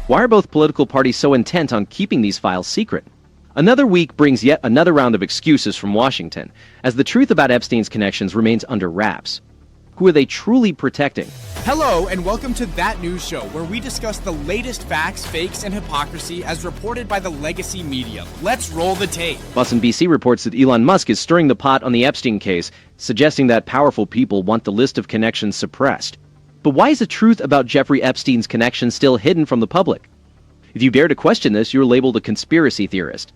Why are both political parties so intent on keeping these files secret? Another week brings yet another round of excuses from Washington, as the truth about Epstein's connections remains under wraps. Who are they truly protecting? Hello, and welcome to That News Show, where we discuss the latest facts, fakes, and hypocrisy as reported by the legacy media. Let's roll the tape. Boston, BC reports that Elon Musk is stirring the pot on the Epstein case, suggesting that powerful people want the list of connections suppressed. But why is the truth about Jeffrey Epstein's connections still hidden from the public? If you dare to question this, you're labeled a conspiracy theorist.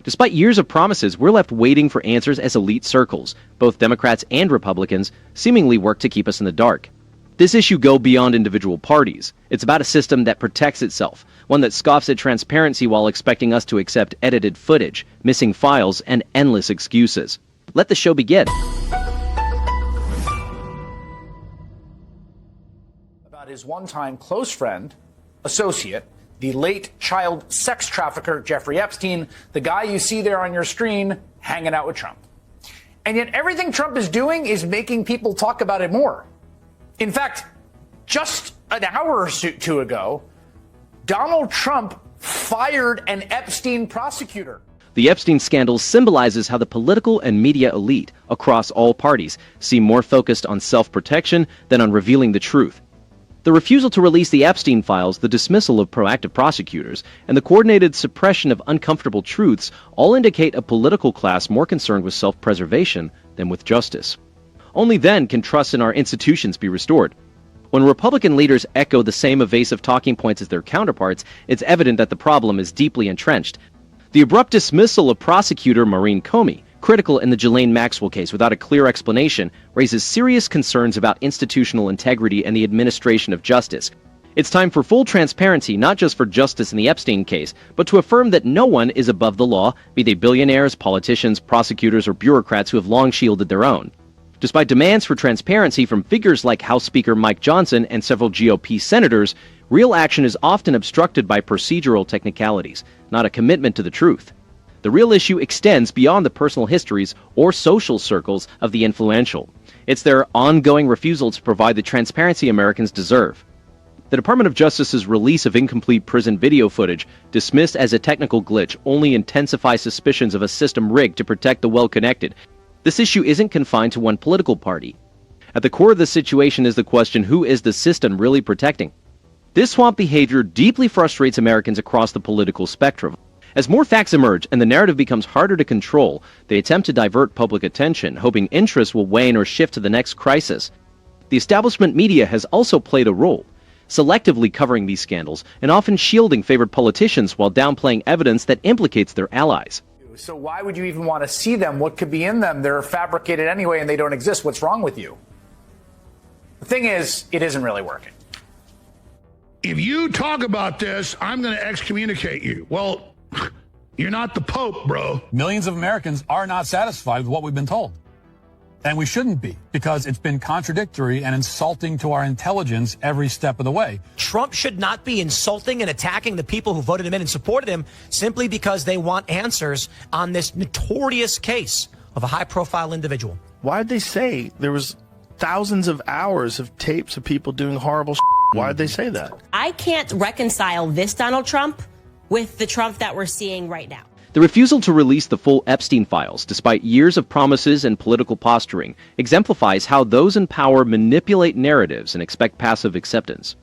Despite years of promises, we're left waiting for answers as elite circles, both Democrats and Republicans, seemingly work to keep us in the dark. This issue goes beyond individual parties. It's about a system that protects itself, one that scoffs at transparency while expecting us to accept edited footage, missing files, and endless excuses. Let the show begin. About his one-time close friend, associate, the late child sex trafficker Jeffrey Epstein, the guy you see there on your screen hanging out with Trump. And yet everything Trump is doing is making people talk about it more. In fact, just an hour or two ago, Donald Trump fired an Epstein prosecutor. The Epstein scandal symbolizes how the political and media elite across all parties seem more focused on self-protection than on revealing the truth. The refusal to release the Epstein files, the dismissal of proactive prosecutors, and the coordinated suppression of uncomfortable truths all indicate a political class more concerned with self-preservation than with justice. Only then can trust in our institutions be restored. When Republican leaders echo the same evasive talking points as their counterparts, it's evident that the problem is deeply entrenched. The abrupt dismissal of prosecutor Maureen Comey, critical in the Ghislaine Maxwell case without a clear explanation, raises serious concerns about institutional integrity and the administration of justice. It's time for full transparency, not just for justice in the Epstein case, but to affirm that no one is above the law, be they billionaires, politicians, prosecutors, or bureaucrats who have long shielded their own. Despite demands for transparency from figures like House Speaker Mike Johnson and several GOP senators, real action is often obstructed by procedural technicalities, not a commitment to the truth. The real issue extends beyond the personal histories or social circles of the influential. It's their ongoing refusal to provide the transparency Americans deserve. The Department of Justice's release of incomplete prison video footage, dismissed as a technical glitch, only intensifies suspicions of a system rigged to protect the well-connected. This issue isn't confined to one political party. At the core of this situation is the question, who is the system really protecting? This swamp behavior deeply frustrates Americans across the political spectrum. As more facts emerge and the narrative becomes harder to control, they attempt to divert public attention, hoping interest will wane or shift to the next crisis. The establishment media has also played a role, selectively covering these scandals and often shielding favored politicians while downplaying evidence that implicates their allies. So why would you even want to see them? What could be in them? They're fabricated anyway and they don't exist. What's wrong with you? The thing is, it isn't really working. If you talk about this, I'm going to excommunicate you. Well, you're not the Pope, bro. Millions of Americans are not satisfied with what we've been told. And we shouldn't be, because it's been contradictory and insulting to our intelligence every step of the way. Trump should not be insulting and attacking the people who voted him in and supported him simply because they want answers on this notorious case of a high-profile individual. Why did they say there was thousands of hours of tapes of people doing horrible shit? Why did they say that? I can't reconcile this Donald Trump with the Trump that we're seeing right now. The refusal to release the full Epstein files, despite years of promises and political posturing, exemplifies how those in power manipulate narratives and expect passive acceptance.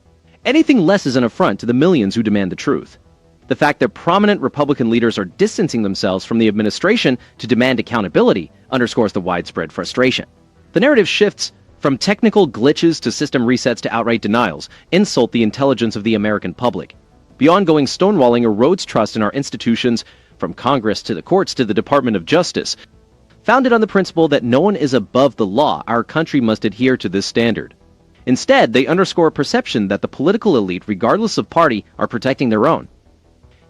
Anything less is an affront to the millions who demand the truth. The fact that prominent Republican leaders are distancing themselves from the administration to demand accountability underscores the widespread frustration. The narrative shifts from technical glitches to system resets to outright denials, insult the intelligence of the American public. The ongoing stonewalling erodes trust in our institutions, from Congress to the courts to the Department of Justice. Founded on the principle that no one is above the law, our country must adhere to this standard. Instead, they underscore a perception that the political elite, regardless of party, are protecting their own.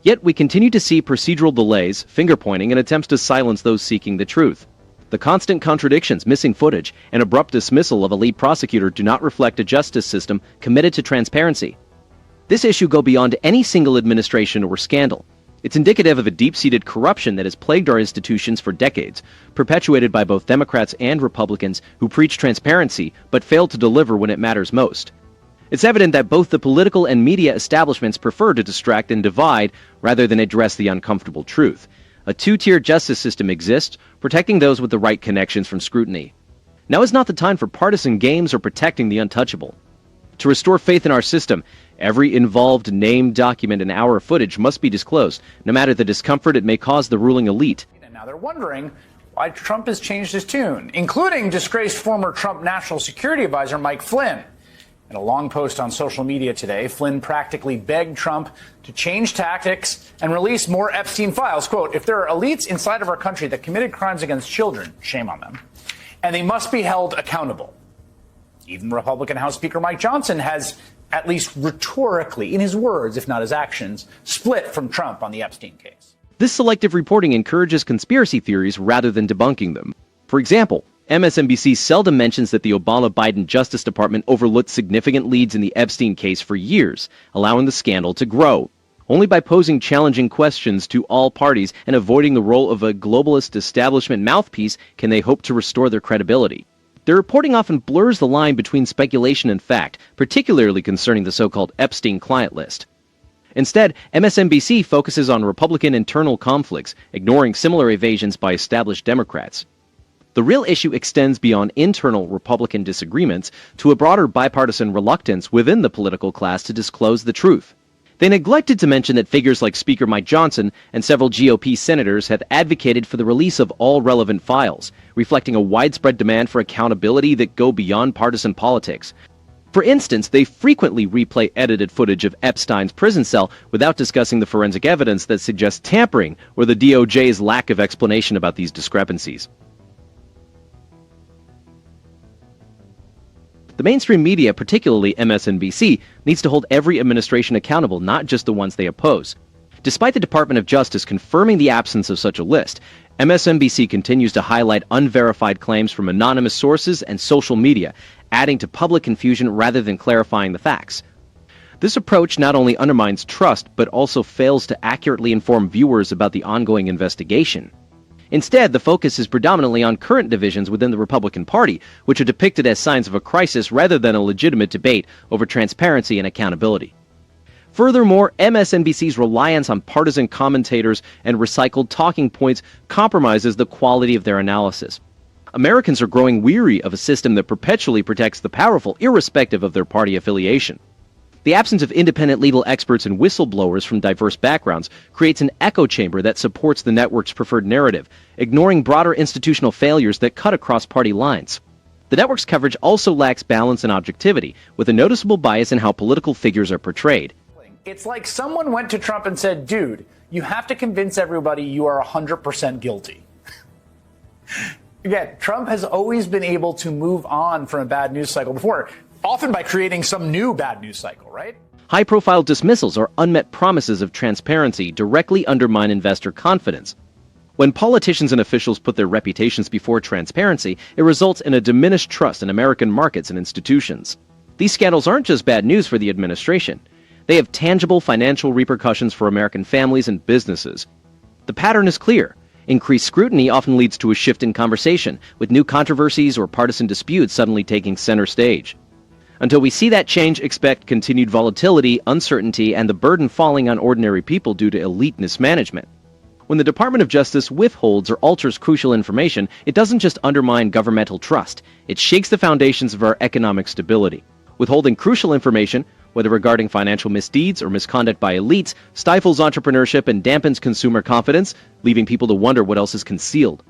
Yet we continue to see procedural delays, finger-pointing, and attempts to silence those seeking the truth. The constant contradictions, missing footage, and abrupt dismissal of a lead prosecutor do not reflect a justice system committed to transparency. This issue goes beyond any single administration or scandal. It's indicative of a deep-seated corruption that has plagued our institutions for decades, perpetuated by both Democrats and Republicans who preach transparency but fail to deliver when it matters most. It's evident that both the political and media establishments prefer to distract and divide rather than address the uncomfortable truth. A two-tier justice system exists, protecting those with the right connections from scrutiny. Now is not the time for partisan games or protecting the untouchable. To restore faith in our system, every involved name, document, and hour of footage must be disclosed, no matter the discomfort it may cause the ruling elite. And now they're wondering why Trump has changed his tune, including disgraced former Trump National Security Advisor Mike Flynn. In a long post on social media today, Flynn practically begged Trump to change tactics and release more Epstein files. Quote, if there are elites inside of our country that committed crimes against children, shame on them, and they must be held accountable. Even Republican House Speaker Mike Johnson has, at least rhetorically, in his words, if not his actions, split from Trump on the Epstein case. This selective reporting encourages conspiracy theories rather than debunking them. For example, MSNBC seldom mentions that the Obama-Biden Justice Department overlooked significant leads in the Epstein case for years, allowing the scandal to grow. Only by posing challenging questions to all parties and avoiding the role of a globalist establishment mouthpiece can they hope to restore their credibility. Their reporting often blurs the line between speculation and fact, particularly concerning the so-called Epstein client list. Instead, MSNBC focuses on Republican internal conflicts, ignoring similar evasions by established Democrats. The real issue extends beyond internal Republican disagreements to a broader bipartisan reluctance within the political class to disclose the truth. They neglected to mention that figures like Speaker Mike Johnson and several GOP senators have advocated for the release of all relevant files, reflecting a widespread demand for accountability that go beyond partisan politics. For instance, they frequently replay edited footage of Epstein's prison cell without discussing the forensic evidence that suggests tampering or the DOJ's lack of explanation about these discrepancies. The mainstream media, particularly MSNBC, needs to hold every administration accountable, not just the ones they oppose. Despite the Department of Justice confirming the absence of such a list, MSNBC continues to highlight unverified claims from anonymous sources and social media, adding to public confusion rather than clarifying the facts. This approach not only undermines trust, but also fails to accurately inform viewers about the ongoing investigation. Instead, the focus is predominantly on current divisions within the Republican Party, which are depicted as signs of a crisis rather than a legitimate debate over transparency and accountability. Furthermore, MSNBC's reliance on partisan commentators and recycled talking points compromises the quality of their analysis. Americans are growing weary of a system that perpetually protects the powerful, irrespective of their party affiliation. The absence of independent legal experts and whistleblowers from diverse backgrounds creates an echo chamber that supports the network's preferred narrative, ignoring broader institutional failures that cut across party lines. The network's coverage also lacks balance and objectivity, with a noticeable bias in how political figures are portrayed. It's like someone went to Trump and said, dude, you have to convince everybody you are 100% guilty. Again, Trump has always been able to move on from a bad news cycle before, often by creating some new bad news cycle, right? High-profile dismissals or unmet promises of transparency directly undermine investor confidence. When politicians and officials put their reputations before transparency, it results in a diminished trust in American markets and institutions. These scandals aren't just bad news for the administration. They have tangible financial repercussions for American families and businesses. The pattern is clear. Increased scrutiny often leads to a shift in conversation, with new controversies or partisan disputes suddenly taking center stage. Until we see that change, expect continued volatility, uncertainty, and the burden falling on ordinary people due to elite mismanagement. When the Department of Justice withholds or alters crucial information, it doesn't just undermine governmental trust, it shakes the foundations of our economic stability. Withholding crucial information, whether regarding financial misdeeds or misconduct by elites, stifles entrepreneurship and dampens consumer confidence, leaving people to wonder what else is concealed.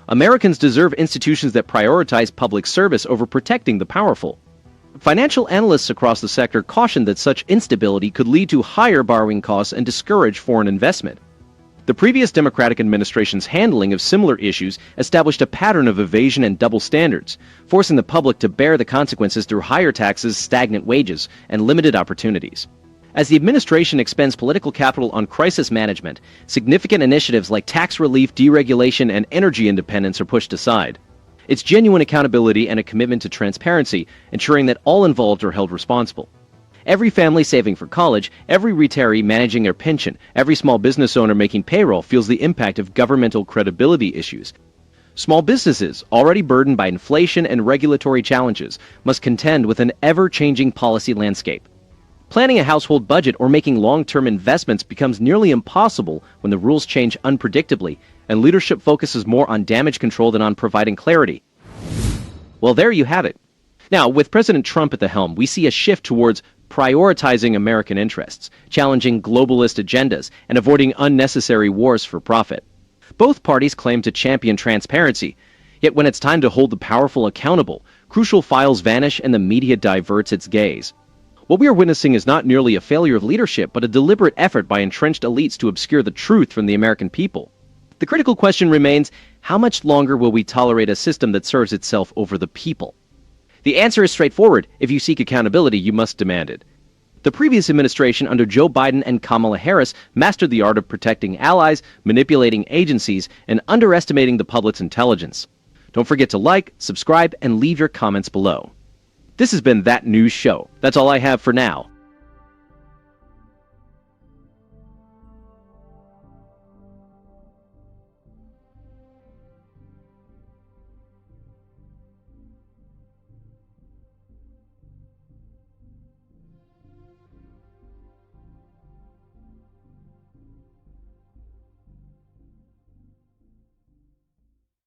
Americans deserve institutions that prioritize public service over protecting the powerful. Financial analysts across the sector caution that such instability could lead to higher borrowing costs and discourage foreign investment. The previous Democratic administration's handling of similar issues established a pattern of evasion and double standards, forcing the public to bear the consequences through higher taxes, stagnant wages, and limited opportunities. As the administration expends political capital on crisis management, significant initiatives like tax relief, deregulation, and energy independence are pushed aside. It's genuine accountability and a commitment to transparency, ensuring that all involved are held responsible. Every family saving for college, every retiree managing their pension, every small business owner making payroll feels the impact of governmental credibility issues. Small businesses, already burdened by inflation and regulatory challenges, must contend with an ever-changing policy landscape. Planning a household budget or making long-term investments becomes nearly impossible when the rules change unpredictably and leadership focuses more on damage control than on providing clarity. Well, there you have it. Now, with President Trump at the helm, we see a shift towards prioritizing American interests, challenging globalist agendas, and avoiding unnecessary wars for profit. Both parties claim to champion transparency, yet when it's time to hold the powerful accountable, crucial files vanish and the media diverts its gaze. What we are witnessing is not merely a failure of leadership, but a deliberate effort by entrenched elites to obscure the truth from the American people. The critical question remains, how much longer will we tolerate a system that serves itself over the people? The answer is straightforward. If you seek accountability, you must demand it. The previous administration under Joe Biden and Kamala Harris mastered the art of protecting allies, manipulating agencies, and underestimating the public's intelligence. Don't forget to like, subscribe, and leave your comments below. This has been That News Show. That's all I have for now.